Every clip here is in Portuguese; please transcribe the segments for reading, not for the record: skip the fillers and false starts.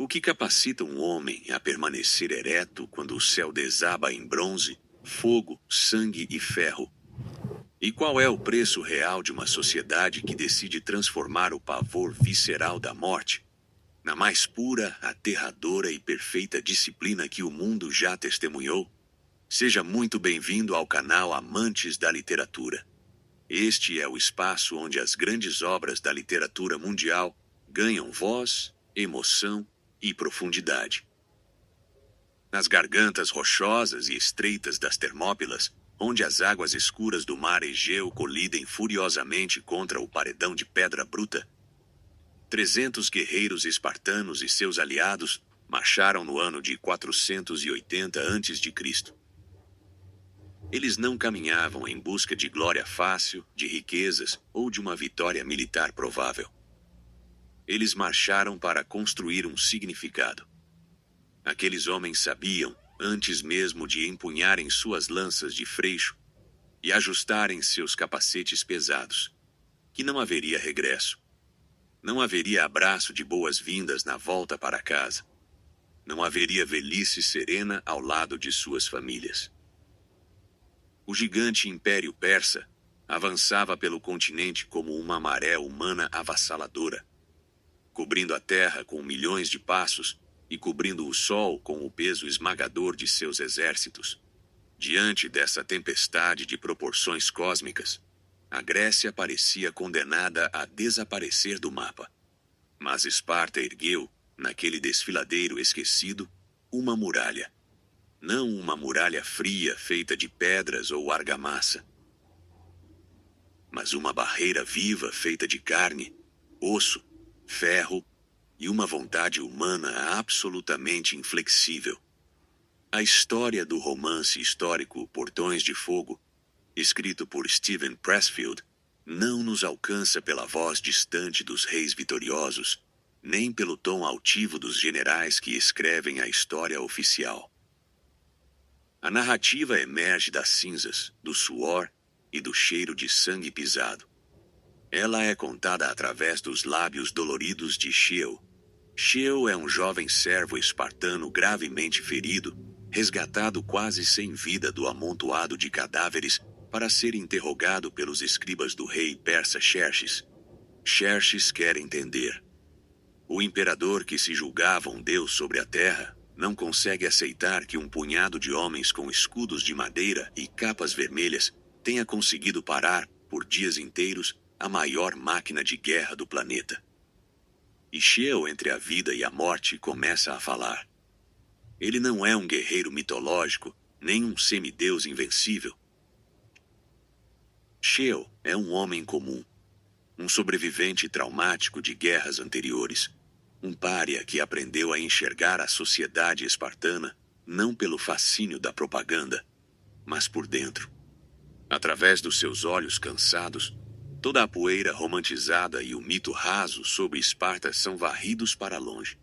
O que capacita um homem a permanecer ereto quando o céu desaba em bronze, fogo, sangue e ferro? E qual é o preço real de uma sociedade que decide transformar o pavor visceral da morte na mais pura, aterradora e perfeita disciplina que o mundo já testemunhou? Seja muito bem-vindo ao canal Amantes da Literatura. Este é o espaço onde as grandes obras da literatura mundial ganham voz, emoção e profundidade. Nas gargantas rochosas e estreitas das Termópilas, onde as águas escuras do mar Egeu colidem furiosamente contra o paredão de pedra bruta, 300 guerreiros espartanos e seus aliados marcharam no ano de 480 a.C. Eles não caminhavam em busca de glória fácil, de riquezas ou de uma vitória militar provável. Eles marcharam para construir um significado. Aqueles homens sabiam, antes mesmo de empunharem suas lanças de freixo e ajustarem seus capacetes pesados, que não haveria regresso. Não haveria abraço de boas-vindas na volta para casa. Não haveria velhice serena ao lado de suas famílias. O gigante Império Persa avançava pelo continente como uma maré humana avassaladora, cobrindo a terra com milhões de passos e cobrindo o sol com o peso esmagador de seus exércitos. Diante dessa tempestade de proporções cósmicas, a Grécia parecia condenada a desaparecer do mapa. Mas Esparta ergueu, naquele desfiladeiro esquecido, uma muralha. Não uma muralha fria feita de pedras ou argamassa, mas uma barreira viva feita de carne, osso, ferro e uma vontade humana absolutamente inflexível. A história do romance histórico Portões de Fogo, escrito por Steven Pressfield, não nos alcança pela voz distante dos reis vitoriosos, nem pelo tom altivo dos generais que escrevem a história oficial. A narrativa emerge das cinzas, do suor e do cheiro de sangue pisado. Ela é contada através dos lábios doloridos de Cheo. Cheo é um jovem servo espartano gravemente ferido, resgatado quase sem vida do amontoado de cadáveres para ser interrogado pelos escribas do rei persa Xerxes. Xerxes quer entender. O imperador que se julgava um deus sobre a terra não consegue aceitar que um punhado de homens com escudos de madeira e capas vermelhas tenha conseguido parar, por dias inteiros, a maior máquina de guerra do planeta. E Cheo, entre a vida e a morte, começa a falar. Ele não é um guerreiro mitológico, nem um semideus invencível. Cheo é um homem comum, um sobrevivente traumático de guerras anteriores, um pária que aprendeu a enxergar a sociedade espartana não pelo fascínio da propaganda, mas por dentro. Através dos seus olhos cansados, toda a poeira romantizada e o mito raso sobre Esparta são varridos para longe.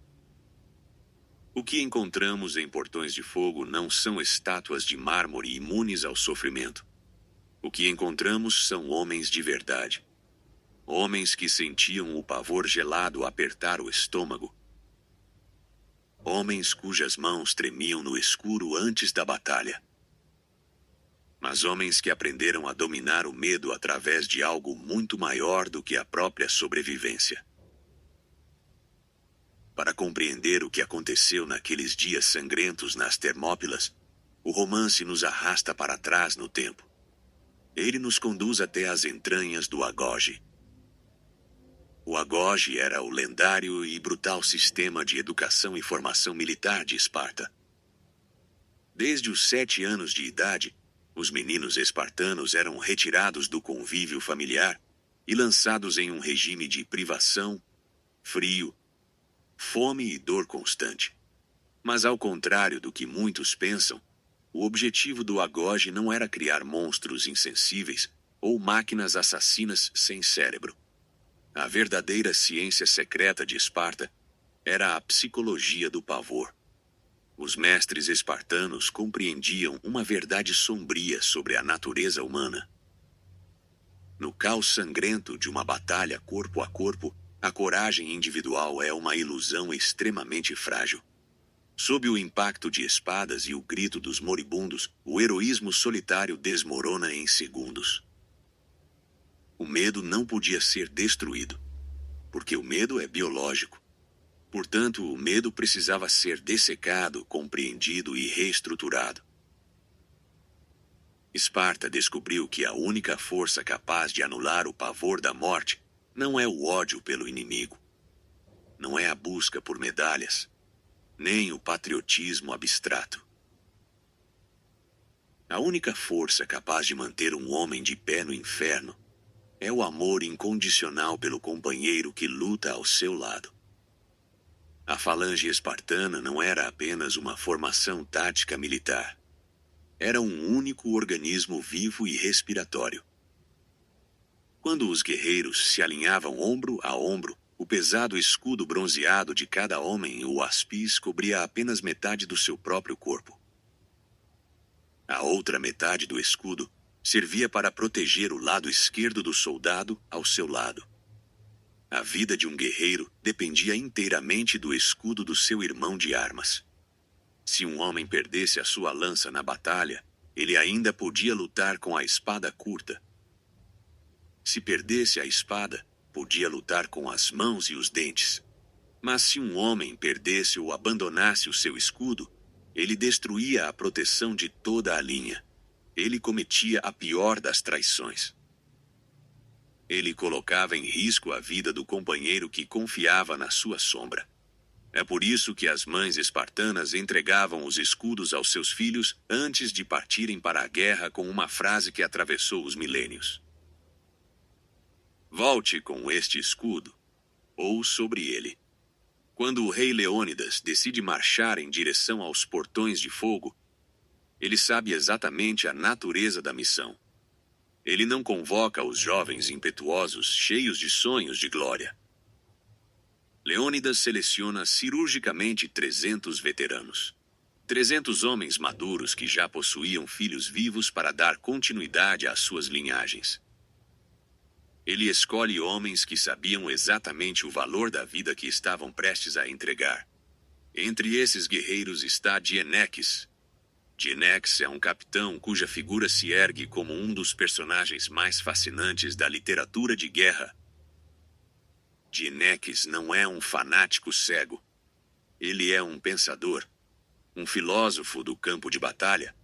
O que encontramos em Portões de Fogo não são estátuas de mármore imunes ao sofrimento. O que encontramos são homens de verdade. Homens que sentiam o pavor gelado apertar o estômago. Homens cujas mãos tremiam no escuro antes da batalha. Mas homens que aprenderam a dominar o medo através de algo muito maior do que a própria sobrevivência. Para compreender o que aconteceu naqueles dias sangrentos nas Termópilas, o romance nos arrasta para trás no tempo. Ele nos conduz até as entranhas do Agoge. O Agoge era o lendário e brutal sistema de educação e formação militar de Esparta. Desde os 7 anos de idade, os meninos espartanos eram retirados do convívio familiar e lançados em um regime de privação, frio, fome e dor constante. Mas ao contrário do que muitos pensam, o objetivo do Agoge não era criar monstros insensíveis ou máquinas assassinas sem cérebro. A verdadeira ciência secreta de Esparta era a psicologia do pavor. Os mestres espartanos compreendiam uma verdade sombria sobre a natureza humana. No caos sangrento de uma batalha corpo a corpo, A coragem individual é uma ilusão extremamente frágil. Sob o impacto de espadas e o grito dos moribundos, o heroísmo solitário desmorona em segundos. O medo não podia ser destruído, porque o medo é biológico. Portanto, o medo precisava ser dessecado, compreendido e reestruturado. Esparta descobriu que a única força capaz de anular o pavor da morte não é o ódio pelo inimigo. Não é a busca por medalhas, nem o patriotismo abstrato. A única força capaz de manter um homem de pé no inferno é o amor incondicional pelo companheiro que luta ao seu lado. A falange espartana não era apenas uma formação tática militar. Era um único organismo vivo e respiratório. Quando os guerreiros se alinhavam ombro a ombro, o pesado escudo bronzeado de cada homem, o aspis, cobria apenas metade do seu próprio corpo. A outra metade do escudo servia para proteger o lado esquerdo do soldado ao seu lado. A vida de um guerreiro dependia inteiramente do escudo do seu irmão de armas. Se um homem perdesse a sua lança na batalha, ele ainda podia lutar com a espada curta. Se perdesse a espada, podia lutar com as mãos e os dentes. Mas se um homem perdesse ou abandonasse o seu escudo, ele destruía a proteção de toda a linha. Ele cometia a pior das traições. Ele colocava em risco a vida do companheiro que confiava na sua sombra. É por isso que as mães espartanas entregavam os escudos aos seus filhos antes de partirem para a guerra com uma frase que atravessou os milênios: "Volte com este escudo, ou sobre ele." Quando o rei Leônidas decide marchar em direção aos portões de fogo, ele sabe exatamente a natureza da missão. Ele não convoca os jovens impetuosos, cheios de sonhos de glória. Leônidas seleciona cirurgicamente 300 veteranos. 300 homens maduros que já possuíam filhos vivos para dar continuidade às suas linhagens. Ele escolhe homens que sabiam exatamente o valor da vida que estavam prestes a entregar. Entre esses guerreiros está Dieneques. Dieneques é um capitão cuja figura se ergue como um dos personagens mais fascinantes da literatura de guerra. Dieneques não é um fanático cego. Ele é um pensador, um filósofo do campo de batalha.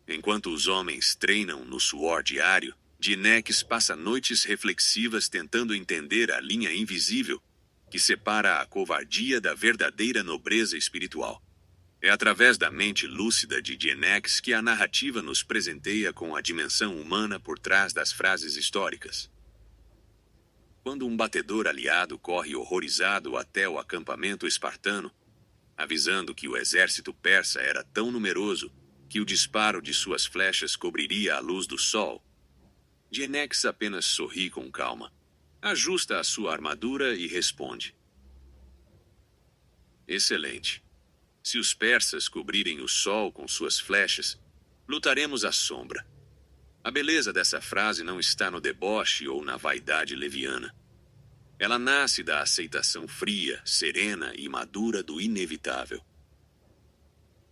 Enquanto os homens treinam no suor diário, Dieneques passa noites reflexivas tentando entender a linha invisível que separa a covardia da verdadeira nobreza espiritual. É através da mente lúcida de Dieneques que a narrativa nos presenteia com a dimensão humana por trás das frases históricas. Quando um batedor aliado corre horrorizado até o acampamento espartano, avisando que o exército persa era tão numeroso que o disparo de suas flechas cobriria a luz do sol, Dieneques apenas sorri com calma, ajusta a sua armadura e responde: "Excelente. Se os persas cobrirem o sol com suas flechas, lutaremos à sombra." A beleza dessa frase não está no deboche ou na vaidade leviana. Ela nasce da aceitação fria, serena e madura do inevitável.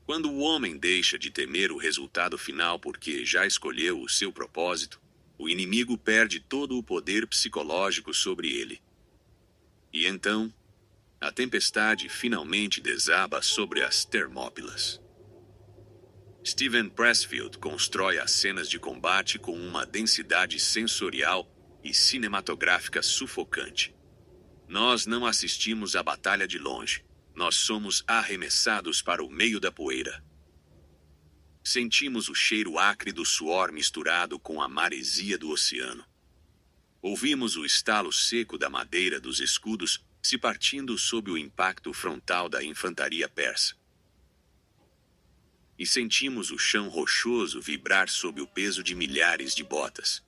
Quando o homem deixa de temer o resultado final porque já escolheu o seu propósito, o inimigo perde todo o poder psicológico sobre ele. E então, a tempestade finalmente desaba sobre as Termópilas. Steven Pressfield constrói as cenas de combate com uma densidade sensorial e cinematográfica sufocante. Nós não assistimos à batalha de longe. Nós somos arremessados para o meio da poeira. Sentimos o cheiro acre do suor misturado com a maresia do oceano. Ouvimos o estalo seco da madeira dos escudos se partindo sob o impacto frontal da infantaria persa. E sentimos o chão rochoso vibrar sob o peso de milhares de botas.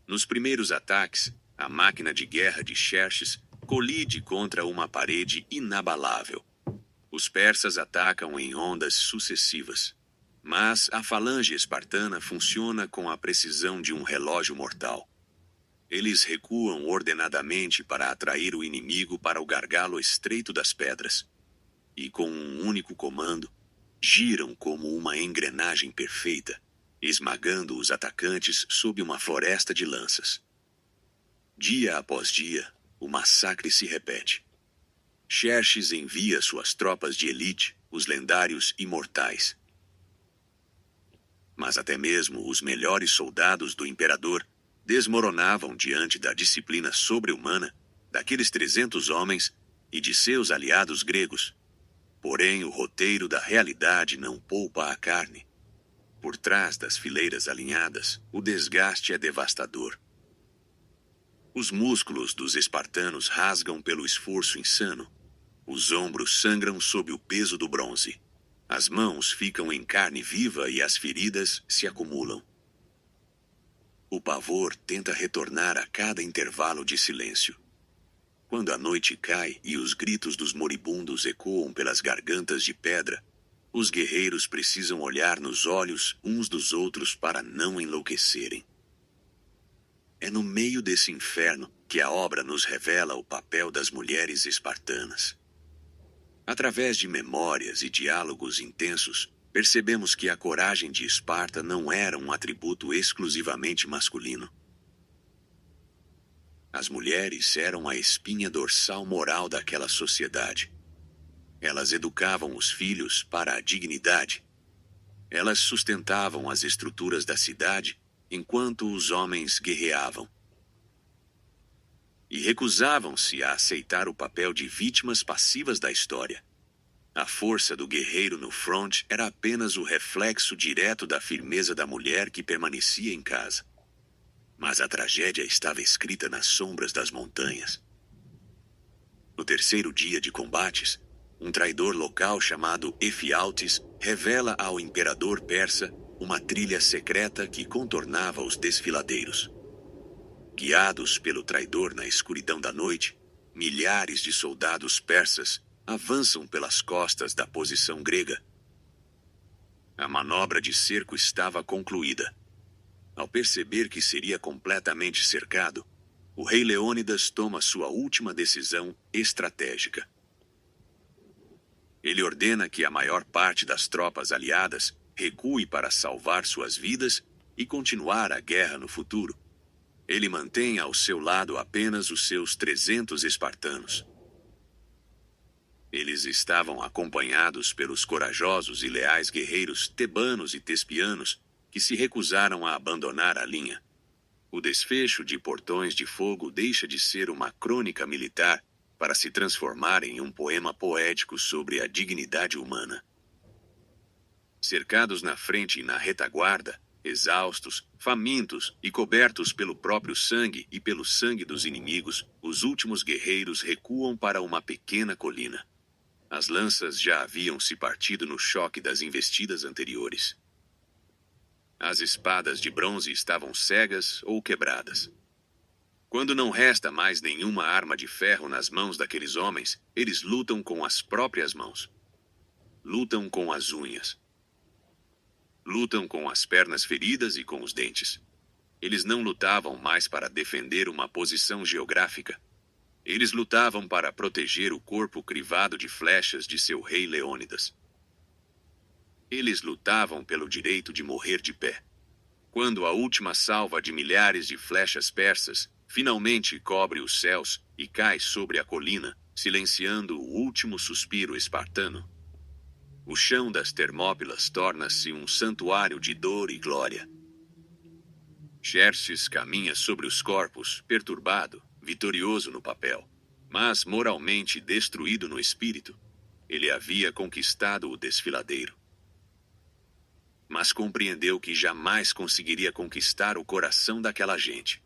Nos primeiros ataques, a máquina de guerra de Xerxes colide contra uma parede inabalável. Os persas atacam em ondas sucessivas. Mas a falange espartana funciona com a precisão de um relógio mortal. Eles recuam ordenadamente para atrair o inimigo para o gargalo estreito das pedras. E com um único comando, giram como uma engrenagem perfeita, esmagando os atacantes sob uma floresta de lanças. Dia após dia, o massacre se repete. Xerxes envia suas tropas de elite, os lendários imortais. Mas até mesmo os melhores soldados do imperador desmoronavam diante da disciplina sobre-humana daqueles 300 homens e de seus aliados gregos. Porém, o roteiro da realidade não poupa a carne. Por trás das fileiras alinhadas, o desgaste é devastador. Os músculos dos espartanos rasgam pelo esforço insano. Os ombros sangram sob o peso do bronze. As mãos ficam em carne viva e as feridas se acumulam. O pavor tenta retornar a cada intervalo de silêncio. Quando a noite cai e os gritos dos moribundos ecoam pelas gargantas de pedra, os guerreiros precisam olhar nos olhos uns dos outros para não enlouquecerem. É no meio desse inferno que a obra nos revela o papel das mulheres espartanas. Através de memórias e diálogos intensos, percebemos que a coragem de Esparta não era um atributo exclusivamente masculino. As mulheres eram a espinha dorsal moral daquela sociedade. Elas educavam os filhos para a dignidade. Elas sustentavam as estruturas da cidade enquanto os homens guerreavam. E recusavam-se a aceitar o papel de vítimas passivas da história. A força do guerreiro no front era apenas o reflexo direto da firmeza da mulher que permanecia em casa. Mas a tragédia estava escrita nas sombras das montanhas. No terceiro dia de combates, um traidor local chamado Efialtes revela ao imperador persa uma trilha secreta que contornava os desfiladeiros. Guiados pelo traidor na escuridão da noite, milhares de soldados persas avançam pelas costas da posição grega. A manobra de cerco estava concluída. Ao perceber que seria completamente cercado, o rei Leônidas toma sua última decisão estratégica. Ele ordena que a maior parte das tropas aliadas recue para salvar suas vidas e continuar a guerra no futuro. Ele mantém ao seu lado apenas os seus 300 espartanos. Eles estavam acompanhados pelos corajosos e leais guerreiros tebanos e tespianos que se recusaram a abandonar a linha. O desfecho de Portões de Fogo deixa de ser uma crônica militar para se transformar em um poema poético sobre a dignidade humana. Cercados na frente e na retaguarda, exaustos, famintos e cobertos pelo próprio sangue e pelo sangue dos inimigos, os últimos guerreiros recuam para uma pequena colina. As lanças já haviam se partido no choque das investidas anteriores. As espadas de bronze estavam cegas ou quebradas. Quando não resta mais nenhuma arma de ferro nas mãos daqueles homens, eles lutam com as próprias mãos. Lutam com as unhas. Lutam com as pernas feridas e com os dentes. Eles não lutavam mais para defender uma posição geográfica. Eles lutavam para proteger o corpo crivado de flechas de seu rei Leônidas. Eles lutavam pelo direito de morrer de pé. Quando a última salva de milhares de flechas persas finalmente cobre os céus e cai sobre a colina, silenciando o último suspiro espartano, o chão das Termópilas torna-se um santuário de dor e glória. Xerxes caminha sobre os corpos, perturbado, vitorioso no papel, mas moralmente destruído no espírito. Ele havia conquistado o desfiladeiro, mas compreendeu que jamais conseguiria conquistar o coração daquela gente.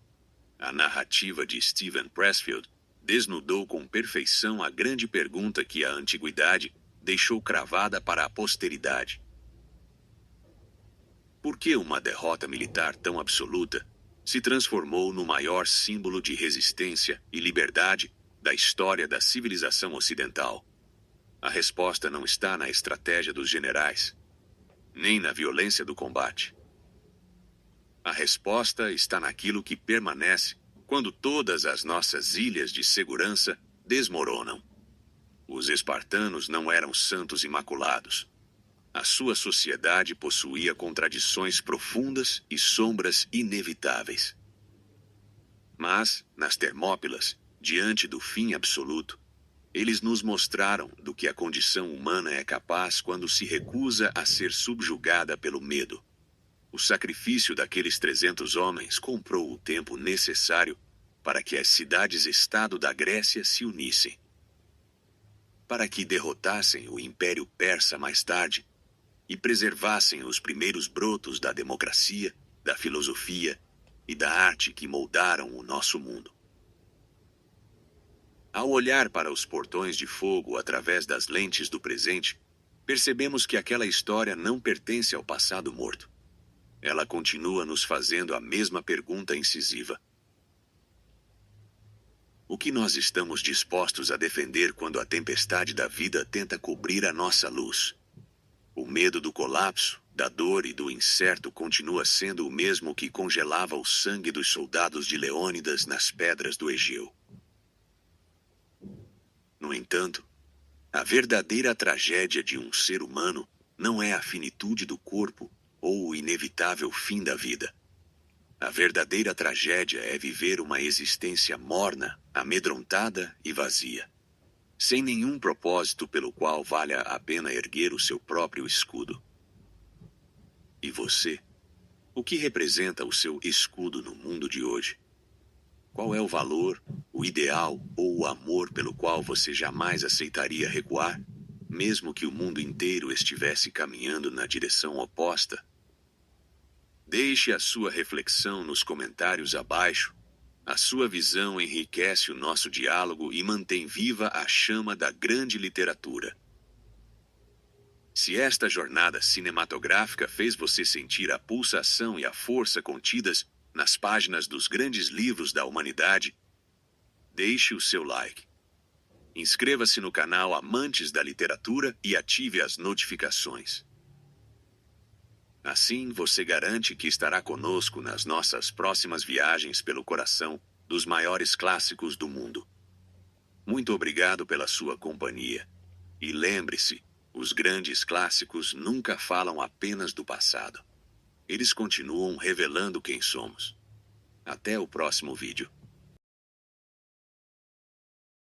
A narrativa de Steven Pressfield desnudou com perfeição a grande pergunta que a antiguidade deixou cravada para a posteridade. Por que uma derrota militar tão absoluta se transformou no maior símbolo de resistência e liberdade da história da civilização ocidental? A resposta não está na estratégia dos generais, nem na violência do combate. A resposta está naquilo que permanece quando todas as nossas ilhas de segurança desmoronam. Os espartanos não eram santos imaculados. A sua sociedade possuía contradições profundas e sombras inevitáveis. Mas, nas Termópilas, diante do fim absoluto, eles nos mostraram do que a condição humana é capaz quando se recusa a ser subjugada pelo medo. O sacrifício daqueles 300 homens comprou o tempo necessário para que as cidades-estado da Grécia se unissem. Para que derrotassem o Império Persa mais tarde e preservassem os primeiros brotos da democracia, da filosofia e da arte que moldaram o nosso mundo. Ao olhar para os portões de fogo através das lentes do presente, percebemos que aquela história não pertence ao passado morto. Ela continua nos fazendo a mesma pergunta incisiva. O que nós estamos dispostos a defender quando a tempestade da vida tenta cobrir a nossa luz? O medo do colapso, da dor e do incerto continua sendo o mesmo que congelava o sangue dos soldados de Leônidas nas pedras do Egeu. No entanto, a verdadeira tragédia de um ser humano não é a finitude do corpo ou o inevitável fim da vida. A verdadeira tragédia é viver uma existência morna, amedrontada e vazia, sem nenhum propósito pelo qual valha a pena erguer o seu próprio escudo. E você? O que representa o seu escudo no mundo de hoje? Qual é o valor, o ideal ou o amor pelo qual você jamais aceitaria recuar, mesmo que o mundo inteiro estivesse caminhando na direção oposta? Deixe a sua reflexão nos comentários abaixo. A sua visão enriquece o nosso diálogo e mantém viva a chama da grande literatura. Se esta jornada cinematográfica fez você sentir a pulsação e a força contidas nas páginas dos grandes livros da humanidade, deixe o seu like. Inscreva-se no canal Amantes da Literatura e ative as notificações. Assim, você garante que estará conosco nas nossas próximas viagens pelo coração dos maiores clássicos do mundo. Muito obrigado pela sua companhia. E lembre-se, os grandes clássicos nunca falam apenas do passado. Eles continuam revelando quem somos. Até o próximo vídeo.